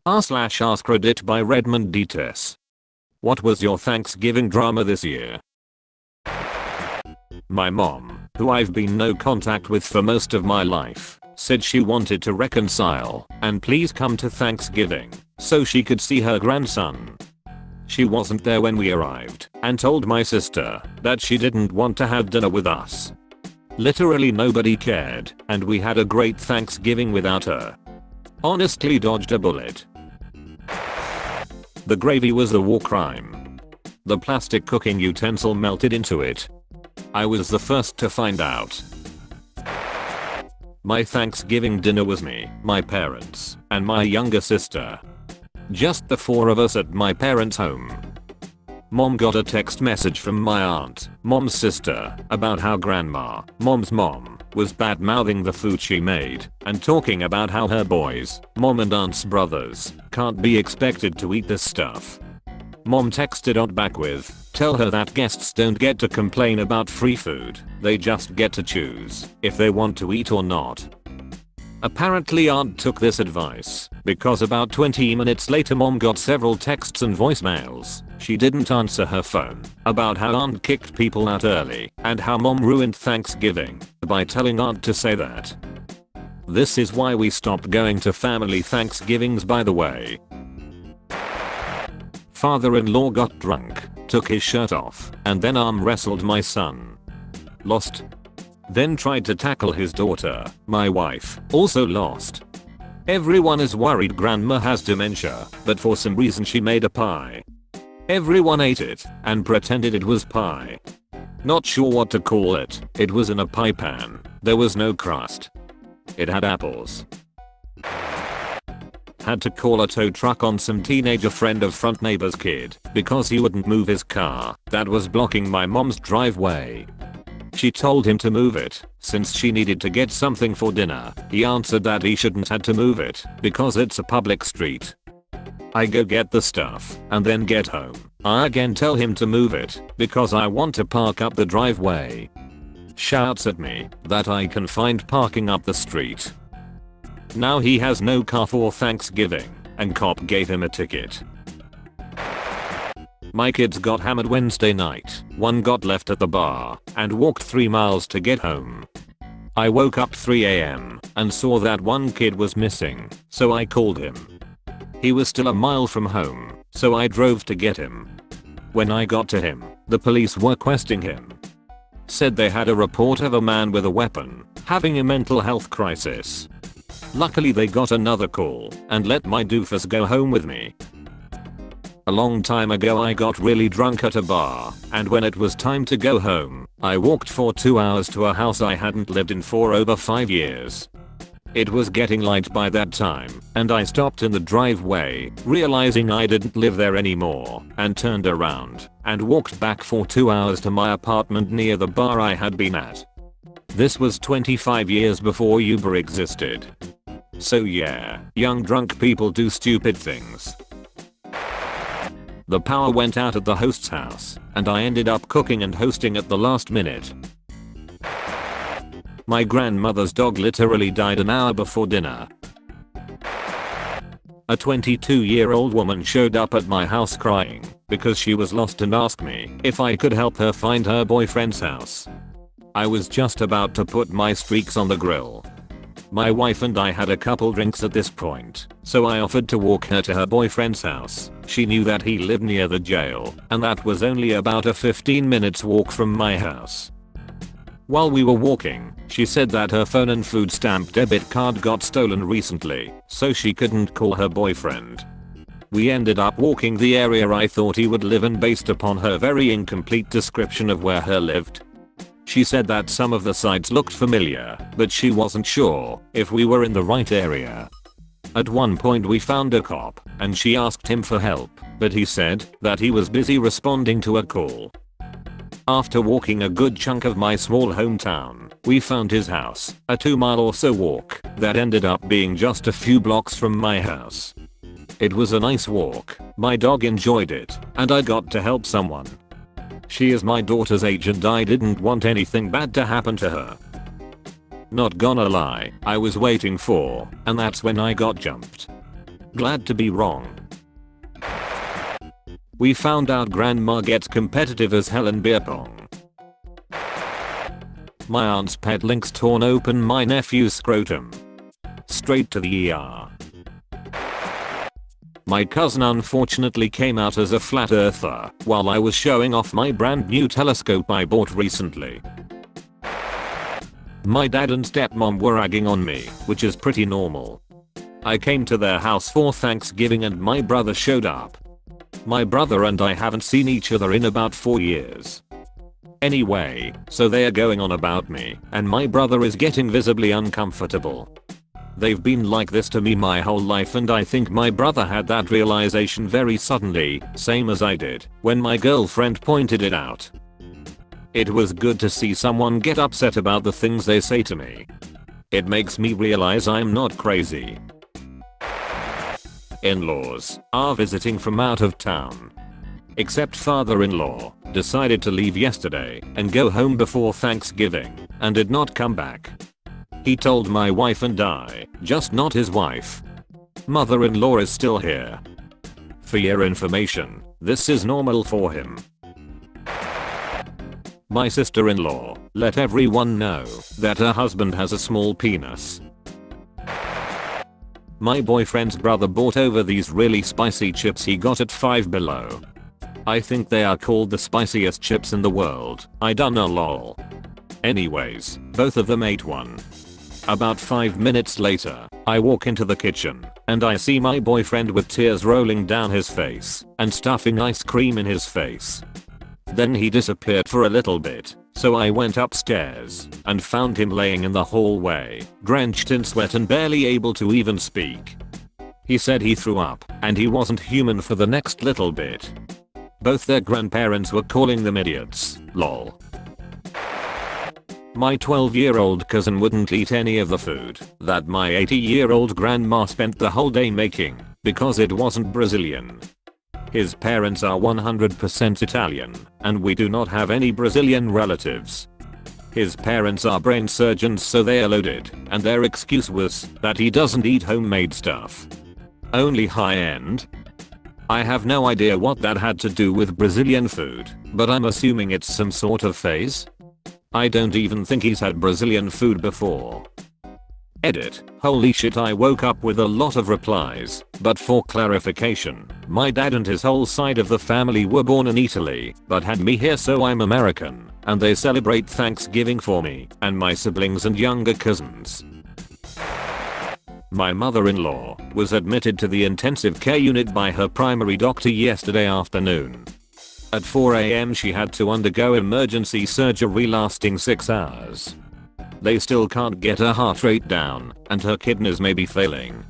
r/AskReddit by Redmond Dts. What was your Thanksgiving drama this year? My mom, who I've been no contact with for most of my life, said she wanted to reconcile and please come to Thanksgiving so she could see her grandson. She wasn't there when we arrived and told my sister that she didn't want to have dinner with us. Literally nobody cared and we had a great Thanksgiving without her. Honestly dodged a bullet. The gravy was the war crime. The plastic cooking utensil melted into it. I was the first to find out. My Thanksgiving dinner was me, my parents, and my younger sister. Just the four of us at my parents' home. Mom got a text message from my aunt, mom's sister, about how grandma, mom's mom, was bad-mouthing the food she made and talking about how her boys, mom and aunt's brothers, can't be expected to eat this stuff. Mom texted aunt back with, tell her that guests don't get to complain about free food, they just get to choose if they want to eat or not. Apparently aunt took this advice because about 20 minutes later mom got several texts and voicemails. She didn't answer her phone about how aunt kicked people out early and how mom ruined Thanksgiving by telling aunt to say that. This is why we stopped going to family Thanksgivings, by the way. Father-in-law got drunk, took his shirt off, and then arm wrestled my son. Lost. Then tried to tackle his daughter, my wife, also lost. Everyone is worried grandma has dementia, but for some reason she made a pie. Everyone ate it and pretended it was pie. Not sure what to call it, it was in a pie pan, there was no crust. It had apples. Had to call a tow truck on some teenager friend of front neighbor's kid because he wouldn't move his car that was blocking my mom's driveway. She told him to move it since she needed to get something for dinner. He answered that he shouldn't had to move it because it's a public street. I go get the stuff and then get home. I again tell him to move it because I want to park up the driveway. Shouts at me that I can find parking up the street. Now he has no car for Thanksgiving and cop gave him a ticket. My kids got hammered Wednesday night. One got left at the bar and walked 3 miles to get home. I woke up 3 AM and saw that one kid was missing, so I called him. He was still a mile from home, so I drove to get him. When I got to him, the police were questioning him. Said they had a report of a man with a weapon having a mental health crisis. Luckily they got another call and let my doofus go home with me. A long time ago I got really drunk at a bar, and when it was time to go home, I walked for 2 hours to a house I hadn't lived in for over 5 years. It was getting light by that time, and I stopped in the driveway, realizing I didn't live there anymore, and turned around and walked back for 2 hours to my apartment near the bar I had been at. This was 25 years before Uber existed. So yeah, young drunk people do stupid things. The power went out at the host's house, and I ended up cooking and hosting at the last minute. My grandmother's dog literally died an hour before dinner. A 22-year-old woman showed up at my house crying because she was lost and asked me if I could help her find her boyfriend's house. I was just about to put my streaks on the grill. My wife and I had a couple drinks at this point, so I offered to walk her to her boyfriend's house. She knew that he lived near the jail, and that was only about a 15 minutes walk from my house. While we were walking, she said that her phone and food stamp debit card got stolen recently, so she couldn't call her boyfriend. We ended up walking the area I thought he would live in based upon her very incomplete description of where he lived. She said that some of the sites looked familiar, but she wasn't sure if we were in the right area. At one point we found a cop, and she asked him for help, but he said that he was busy responding to a call. After walking a good chunk of my small hometown, we found his house, a 2-mile or so walk that ended up being just a few blocks from my house. It was a nice walk, my dog enjoyed it, and I got to help someone. She is my daughter's age and I didn't want anything bad to happen to her. Not gonna lie, I was waiting for, and that's when I got jumped. Glad to be wrong. We found out grandma gets competitive as hell in beer pong. My aunt's pet lynx torn open my nephew's scrotum. Straight to the ER. My cousin unfortunately came out as a flat earther while I was showing off my brand new telescope I bought recently. My dad and stepmom were ragging on me, which is pretty normal. I came to their house for Thanksgiving and my brother showed up. My brother and I haven't seen each other in about 4 years. Anyway, so they are going on about me, and my brother is getting visibly uncomfortable. They've been like this to me my whole life, and I think my brother had that realization very suddenly, same as I did, when my girlfriend pointed it out. It was good to see someone get upset about the things they say to me. It makes me realize I'm not crazy. In-laws are visiting from out of town. Except father-in-law decided to leave yesterday and go home before Thanksgiving and did not come back. He told my wife and I, just not his wife. Mother-in-law is still here. For your information, this is normal for him. My sister-in-law let everyone know that her husband has a small penis. My boyfriend's brother bought over these really spicy chips he got at Five Below. I think they are called the spiciest chips in the world. I dunno lol. Anyways, both of them ate one. About 5 minutes later, I walk into the kitchen and I see my boyfriend with tears rolling down his face and stuffing ice cream in his face. Then he disappeared for a little bit, so I went upstairs and found him laying in the hallway, drenched in sweat and barely able to even speak. He said he threw up and he wasn't human for the next little bit. Both their grandparents were calling them idiots, lol. My 12-year-old cousin wouldn't eat any of the food that my 80-year-old grandma spent the whole day making because it wasn't Brazilian. His parents are 100% Italian, and we do not have any Brazilian relatives. His parents are brain surgeons, so they are loaded, and their excuse was that he doesn't eat homemade stuff. Only high-end? I have no idea what that had to do with Brazilian food, but I'm assuming it's some sort of phase? I don't even think he's had Brazilian food before. Edit. Holy shit, I woke up with a lot of replies, but for clarification, my dad and his whole side of the family were born in Italy, but had me here so I'm American, and they celebrate Thanksgiving for me and my siblings and younger cousins. My mother-in-law was admitted to the intensive care unit by her primary doctor yesterday afternoon. At 4 AM she had to undergo emergency surgery lasting 6 hours. They still can't get her heart rate down, and her kidneys may be failing.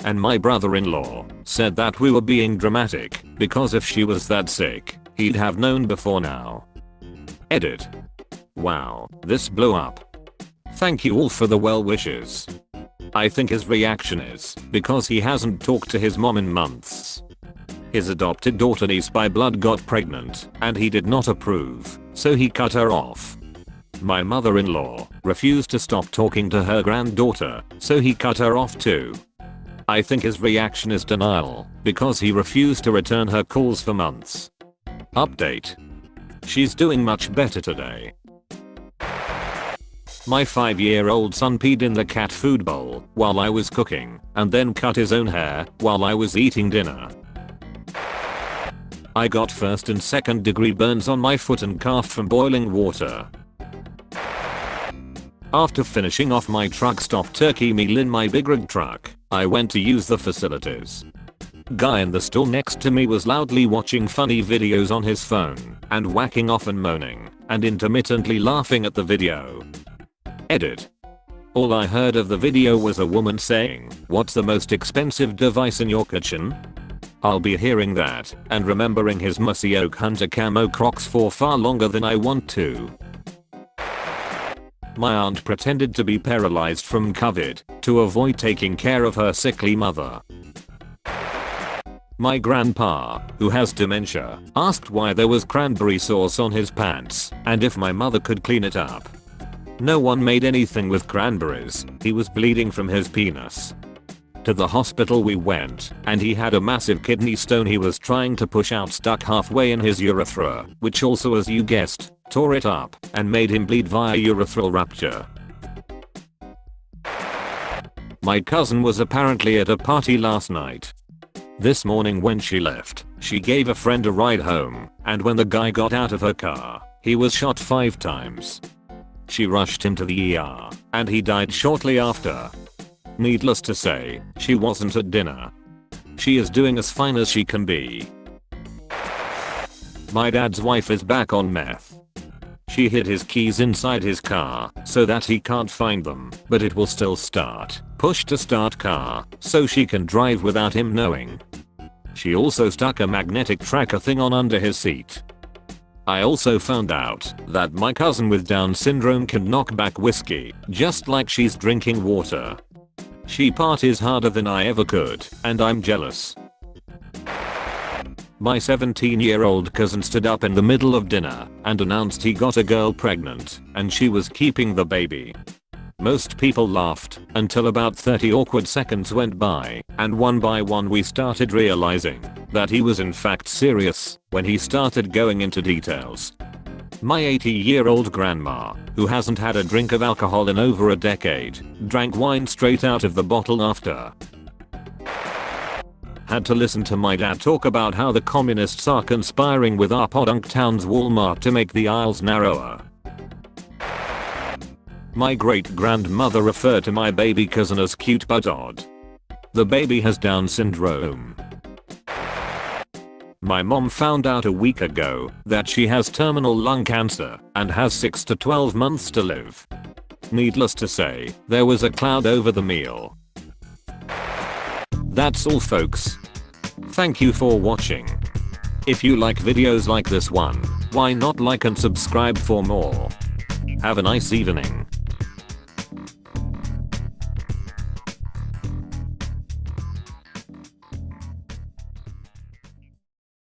And my brother-in-law said that we were being dramatic, because if she was that sick, he'd have known before now. Edit. Wow, this blew up. Thank you all for the well wishes. I think his reaction is because he hasn't talked to his mom in months. His adopted daughter niece by blood got pregnant, and he did not approve, so he cut her off. My mother-in-law refused to stop talking to her granddaughter, so he cut her off too. I think his reaction is denial, because he refused to return her calls for months. Update. She's doing much better today. My 5-year-old son peed in the cat food bowl while I was cooking, and then cut his own hair while I was eating dinner. I got 1st and 2nd degree burns on my foot and calf from boiling water. After finishing off my truck stop turkey meal in my big rig truck, I went to use the facilities. Guy in the store next to me was loudly watching funny videos on his phone and whacking off and moaning and intermittently laughing at the video. Edit. All I heard of the video was a woman saying, "What's the most expensive device in your kitchen?" I'll be hearing that and remembering his Mussy Oak Hunter camo Crocs for far longer than I want to. My aunt pretended to be paralyzed from COVID to avoid taking care of her sickly mother. My grandpa, who has dementia, asked why there was cranberry sauce on his pants and if my mother could clean it up. No one made anything with cranberries, he was bleeding from his penis. To the hospital we went, and he had a massive kidney stone he was trying to push out stuck halfway in his urethra, which also, as you guessed, tore it up and made him bleed via urethral rupture. My cousin was apparently at a party last night. This morning when she left, she gave a friend a ride home, and when the guy got out of her car, he was shot 5 times. She rushed him to the ER, and he died shortly after. Needless to say, she wasn't at dinner. She is doing as fine as she can be. My dad's wife is back on meth. She hid his keys inside his car so that he can't find them, but it will still start. Push to start car so she can drive without him knowing. She also stuck a magnetic tracker thing on under his seat. I also found out that my cousin with Down syndrome can knock back whiskey just like she's drinking water. She parties harder than I ever could, and I'm jealous. My 17-year-old cousin stood up in the middle of dinner and announced he got a girl pregnant and she was keeping the baby. Most people laughed until about 30 awkward seconds went by, and one by one we started realizing that he was in fact serious when he started going into details. My 80-year-old grandma, who hasn't had a drink of alcohol in over a decade, drank wine straight out of the bottle after. Had to listen to my dad talk about how the communists are conspiring with our podunk town's Walmart to make the aisles narrower. My great-grandmother referred to my baby cousin as cute but odd. The baby has Down syndrome. My mom found out a week ago that she has terminal lung cancer and has 6 to 12 months to live. Needless to say, there was a cloud over the meal. That's all folks. Thank you for watching. If you like videos like this one, why not like and subscribe for more? Have a nice evening.